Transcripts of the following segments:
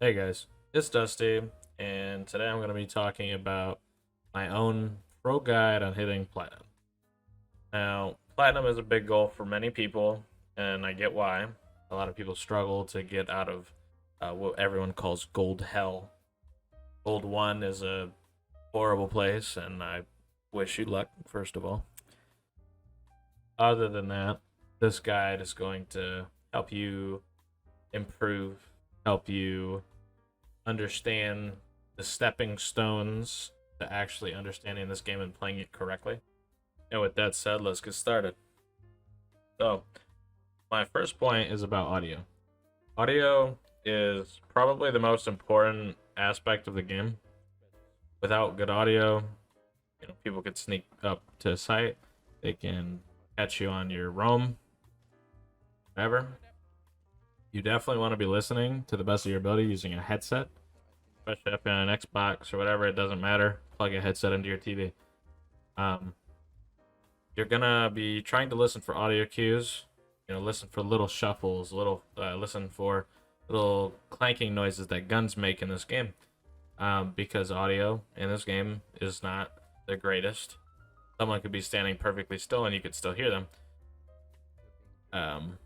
Hey guys, it's Dusty, and today I'm going to be talking about my own pro guide on hitting platinum. Now, platinum is a big goal for many people, and I get why. A lot of people struggle to get out of what everyone calls gold hell. Gold 1 is a horrible place, and I wish you luck, first of all. Other than that, this guide is going to help you improve, help you understand the stepping stones to actually understanding this game and playing it correctly. And with that said, let's get started. So, my first point is about audio. Audio is probably the most important aspect of the game. Without good audio, people could sneak up to a site. They can catch you on your roam, whatever. You definitely want to be listening to the best of your ability using a headset, especially if you're on an Xbox or whatever. It doesn't matter. Plug a headset into your TV. Um, you're gonna be trying to listen for audio cues. Listen for little shuffles, listen for little clanking noises that guns make in this game. Because audio in this game is not the greatest. Someone could be standing perfectly still and you could still hear them.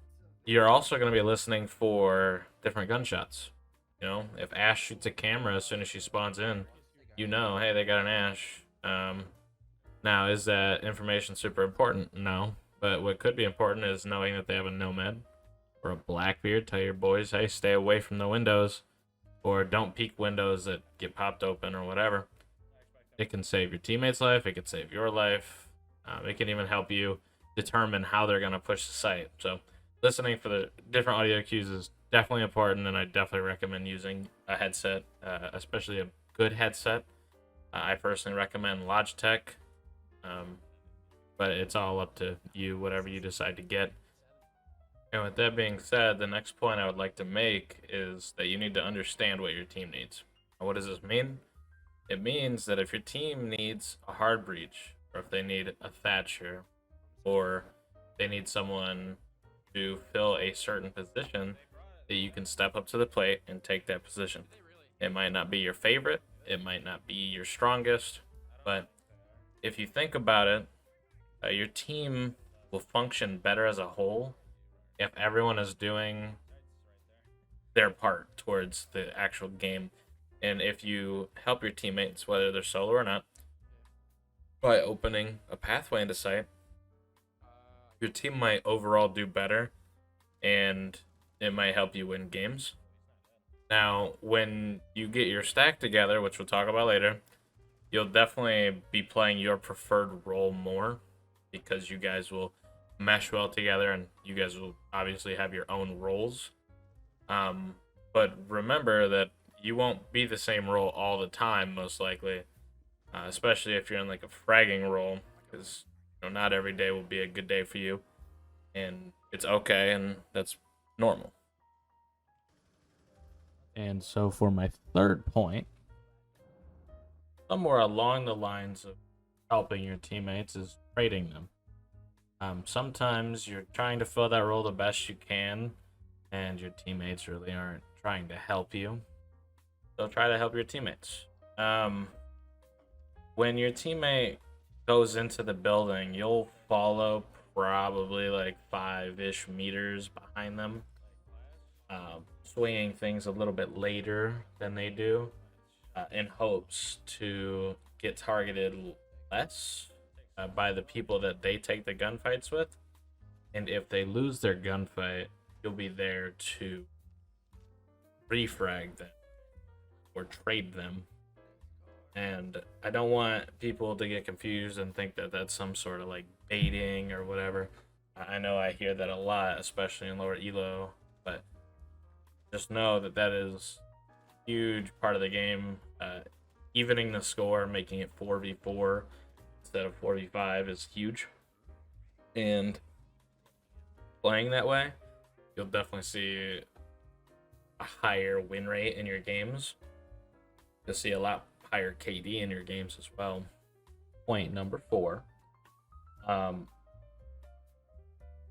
You're also going to be listening for different gunshots. If Ash shoots a camera as soon as she spawns in, hey, they got an Ash. Now, is that information super important? No. But what could be important is knowing that they have a Nomad or a Blackbeard. Tell your boys, hey, stay away from the windows, or don't peek windows that get popped open or whatever. It can save your teammate's life. It can save your life. It can even help you determine how they're going to push the site. So listening for the different audio cues is definitely important, and I definitely recommend using a headset, especially a good headset. I personally recommend Logitech, but it's all up to you, whatever you decide to get. And with that being said, the next point I would like to make is that you need to understand what your team needs. What does this mean? It means that if your team needs a hard breach, or if they need a Thatcher, or they need someone to fill a certain position, that you can step up to the plate and take that position. It might not be your favorite, it might not be your strongest, but if you think about it, your team will function better as a whole if everyone is doing their part towards the actual game. And if you help your teammates, whether they're solo or not, by opening a pathway into sight, your team might overall do better and it might help you win games. Now, when you get your stack together, which we'll talk about later, you'll definitely be playing your preferred role more because you guys will mesh well together and you guys will obviously have your own roles. But remember that you won't be the same role all the time, most likely, especially if you're in like a fragging role, because not every day will be a good day for you, and it's okay, and that's normal. And so for my third point, somewhere along the lines of helping your teammates is trading them. Sometimes you're trying to fill that role the best you can, and your teammates really aren't trying to help you. So try to help your teammates. When your teammate goes into the building, you'll follow probably like 5-ish meters behind them, swinging things a little bit later than they do, in hopes to get targeted less by the people that they take the gunfights with. And if they lose their gunfight, you'll be there to refrag them or trade them. And I don't want people to get confused and think that that's some sort of like baiting or whatever. I know I hear that a lot, especially in lower elo, but just know that that is a huge part of the game. Evening the score, making it 4v4 instead of 4v5 is huge. And playing that way, you'll definitely see a higher win rate in your games. You'll see a lot higher KD in your games as well. Point number 4.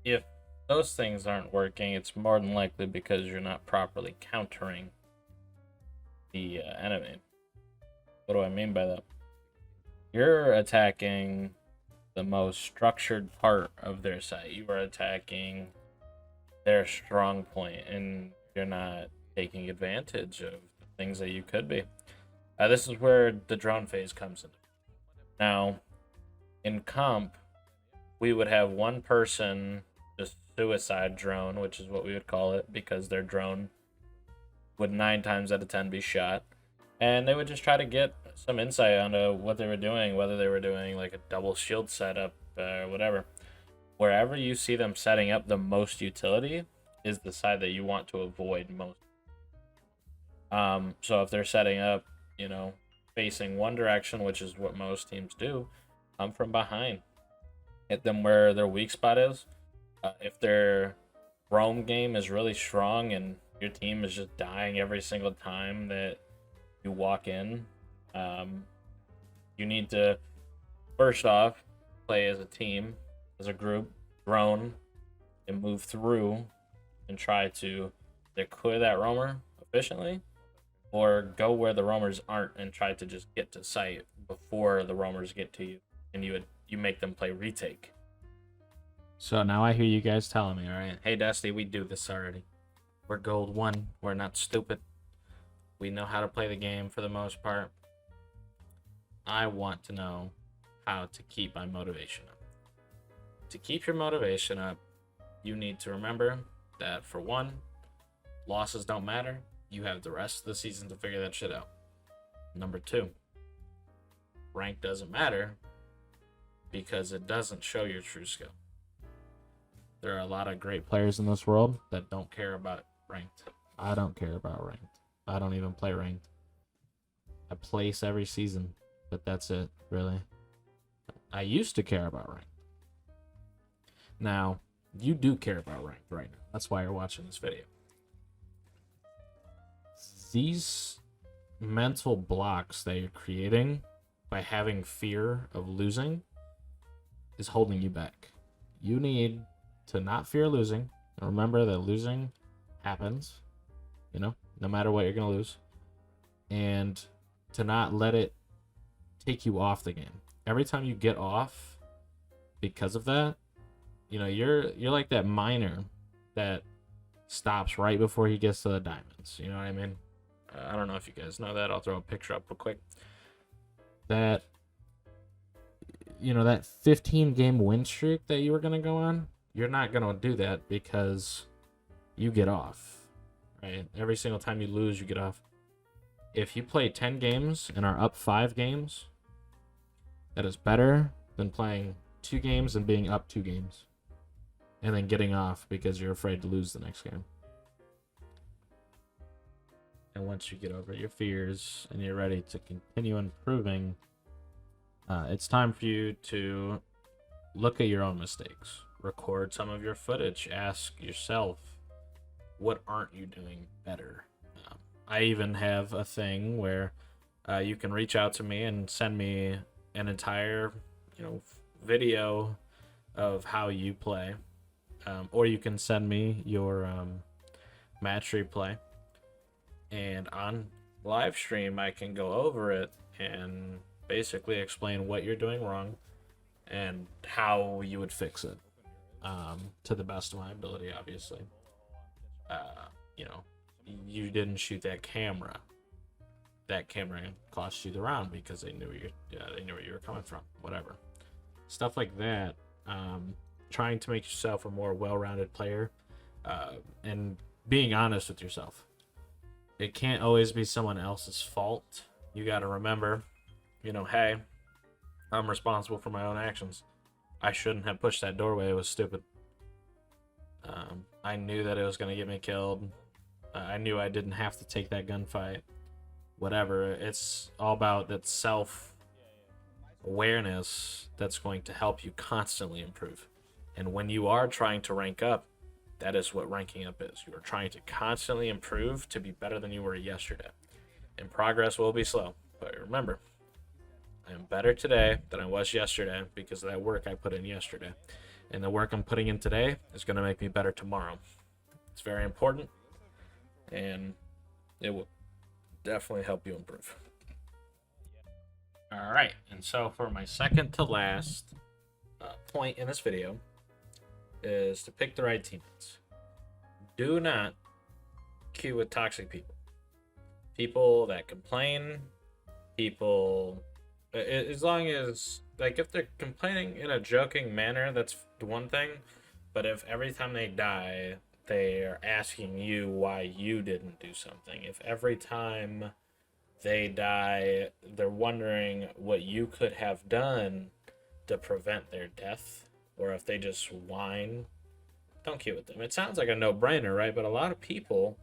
If those things aren't working, it's more than likely because you're not properly countering the enemy. What do I mean by that? You're attacking the most structured part of their site. You are attacking their strong point, and you're not taking advantage of the things that you could be. This is where the drone phase comes in. Now, in comp, we would have one person just suicide drone, which is what we would call it, because their drone would 9 times out of 10 be shot. And they would just try to get some insight onto what they were doing, whether they were doing like a double shield setup or whatever. Wherever you see them setting up the most utility is the side that you want to avoid most. So if they're setting up, you know, facing one direction, which is what most teams do, come from behind. Hit them where their weak spot is. If their roam game is really strong and your team is just dying every single time that you walk in, you need to, first off, play as a team, as a group, drone, and move through and try to either clear that roamer efficiently or go where the roamers aren't and try to just get to site before the roamers get to you, and you make them play retake. So now I hear you guys telling me, all right? Hey, Dusty, we do this already. We're gold 1. We're not stupid. We know how to play the game for the most part. I want to know how to keep my motivation up. To keep your motivation up, you need to remember that, for one, losses don't matter. You have the rest of the season to figure that shit out. Number 2, rank doesn't matter because it doesn't show your true skill. There are a lot of great players in this world that don't care about ranked. I don't care about ranked. I don't even play ranked. I place every season, but that's it, really. I used to care about ranked. Now, you do care about ranked right now. That's why you're watching this video. These mental blocks that you're creating by having fear of losing is holding you back. You need to not fear losing. And remember that losing happens, you know, no matter what, you're going to lose. And to not let it take you off the game. Every time you get off because of that, you know, you're like that miner that stops right before he gets to the diamonds. You know what I mean? I don't know if you guys know that. I'll throw a picture up real quick. That, you know, that 15 game win streak that you were going to go on, you're not going to do that because you get off, right? Every single time you lose, you get off. If you play 10 games and are up 5 games, that is better than playing 2 games and being up 2 games and then getting off because you're afraid to lose the next game. And once you get over your fears and you're ready to continue improving, it's time for you to look at your own mistakes. Record some of your footage. Ask yourself, what aren't you doing better? I even have a thing where you can reach out to me and send me an entire, you know, video of how you play, or you can send me your match replay, and on live stream I can go over it and basically explain what you're doing wrong and how you would fix it, to the best of my ability, obviously. You know, you didn't shoot that camera. That camera cost you the round because they knew they knew where you were coming from. Whatever, stuff like that. Trying to make yourself a more well-rounded player, and being honest with yourself. It can't always be someone else's fault. You got to remember, you know, hey, I'm responsible for my own actions. I shouldn't have pushed that doorway. It was stupid. I knew that it was going to get me killed. I knew I didn't have to take that gunfight. Whatever. It's all about that self-awareness that's going to help you constantly improve. And when you are trying to rank up, that is what ranking up is. You are trying to constantly improve to be better than you were yesterday. And progress will be slow. But remember, I am better today than I was yesterday because of that work I put in yesterday. And the work I'm putting in today is going to make me better tomorrow. It's very important. And it will definitely help you improve. All right, and so for my second to last point in this video is to pick the right teammates. Do not queue with toxic people. People that complain, people, as long as, like, if they're complaining in a joking manner, that's one thing. But if every time they die, they are asking you why you didn't do something, if every time they die, they're wondering what you could have done to prevent their death, or if they just whine, don't queue with them. It sounds like a no-brainer, right? But a lot of people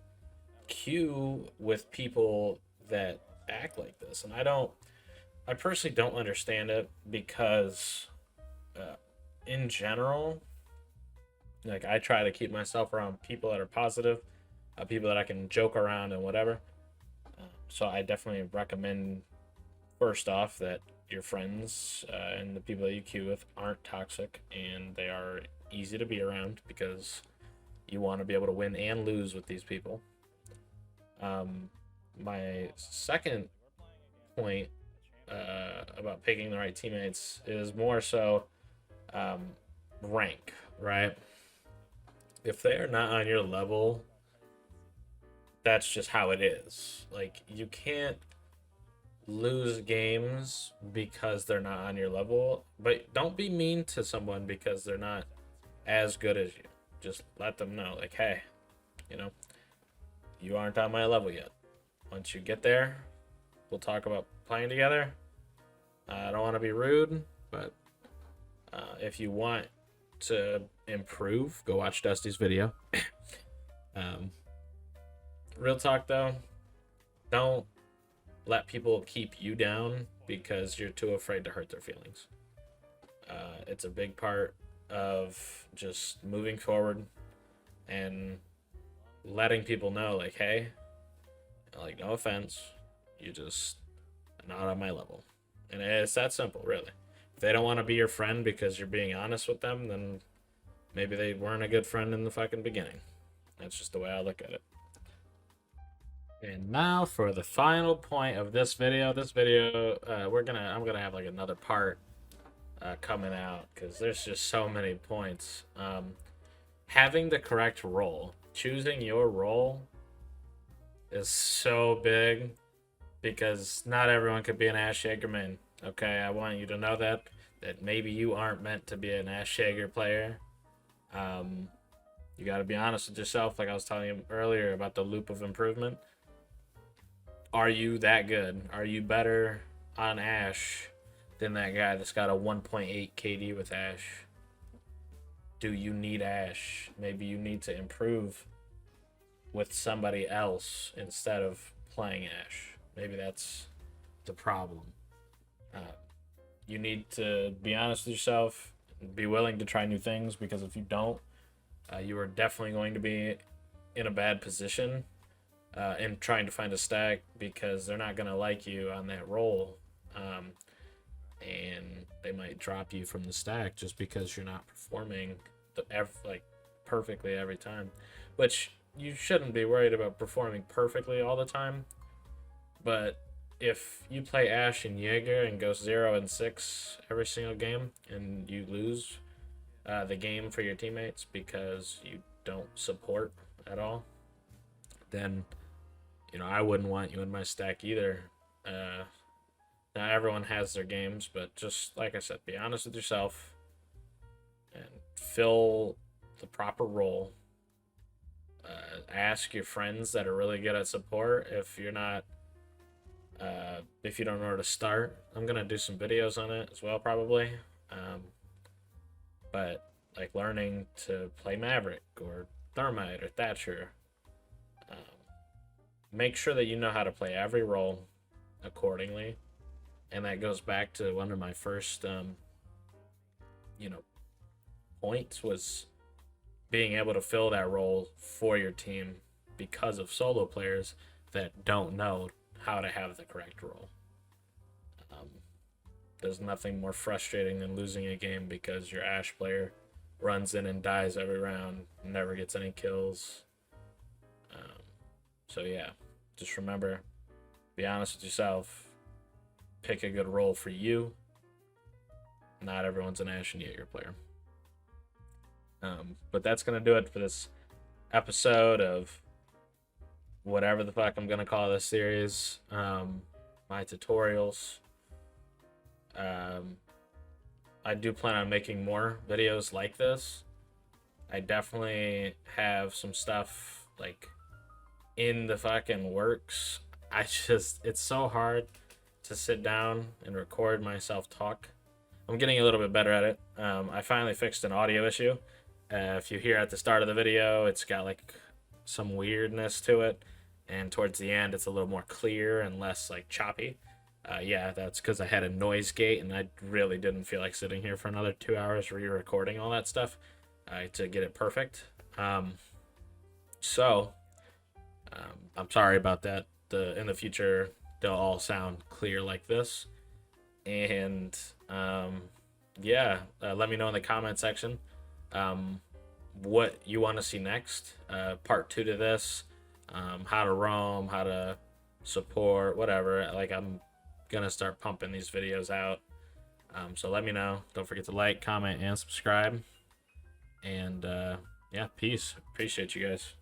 queue with people that act like this, and I personally don't understand it because, in general, like, I try to keep myself around people that are positive, people that I can joke around and whatever. So I definitely recommend, first off, that your friends and the people that you queue with aren't toxic and they are easy to be around, because you want to be able to win and lose with these people. My second point about picking the right teammates is more so rank, right? If they are not on your level, that's just how it is. Like, you can't lose games because they're not on your level, but don't be mean to someone because they're not as good as you. Just let them know, like, hey, you know, you aren't on my level yet. Once you get there, we'll talk about playing together. I don't want to be rude, but if you want to improve, go watch Dusty's video. Real talk though, don't let people keep you down because you're too afraid to hurt their feelings. It's a big part of just moving forward and letting people know, like, hey, like, no offense, you just not on my level. And it's that simple, really. If they don't want to be your friend because you're being honest with them, then maybe they weren't a good friend in the fucking beginning. That's just the way I look at it. And now for the final point of this video. I'm gonna have like another part coming out because there's just so many points. Having the correct role, choosing your role, is so big because not everyone could be an Ash Jaeger main. Okay, I want you to know that maybe you aren't meant to be an Ash Jaeger player. You got to be honest with yourself, like I was telling you earlier about the loop of improvement. Are you that good? Are you better on Ash than that guy that's got a 1.8 KD with Ash? Do you need Ash? Maybe you need to improve with somebody else instead of playing Ash. Maybe that's the problem. You need to be honest with yourself, be willing to try new things, because if you don't, you are definitely going to be in a bad position in trying to find a stack, because they're not going to like you on that role, and they might drop you from the stack just because you're not performing perfectly every time, which you shouldn't be worried about performing perfectly all the time. But if you play Ash and Jaeger and go 0-6 every single game and you lose the game for your teammates because you don't support at all, then I wouldn't want you in my stack either. Not everyone has their games, but just like I said, be honest with yourself and fill the proper role. Ask your friends that are really good at support if you don't know where to start. I'm gonna do some videos on it as well, probably. But like learning to play Maverick or Thermite or Thatcher, make sure that you know how to play every role accordingly. And that goes back to one of my first points, was being able to fill that role for your team because of solo players that don't know how to have the correct role. There's nothing more frustrating than losing a game because your Ash player runs in and dies every round, never gets any kills. So yeah, just remember, Be honest with yourself. Pick a good role for you. Not everyone's an Ashen Jaeger player. But that's going to do it for this episode of whatever the fuck I'm going to call this series. My tutorials. I do plan on making more videos like this. I definitely have some stuff like in the fucking works. It's so hard to sit down and record myself talk. I'm getting a little bit better at it. I finally fixed an audio issue. If you hear at the start of the video, it's got like some weirdness to it, and towards the end, it's a little more clear and less like choppy. Yeah, that's because I had a noise gate, and I really didn't feel like sitting here for another 2 hours re-recording all that stuff to get it perfect. So I'm sorry about that. In the future, they'll all sound clear like this. And yeah, let me know in the comment section what you want to see next. Part 2 to this, how to roam, how to support, whatever. Like, I'm gonna start pumping these videos out. So let me know. Don't forget to like, comment, and subscribe. And yeah, peace. Appreciate you guys.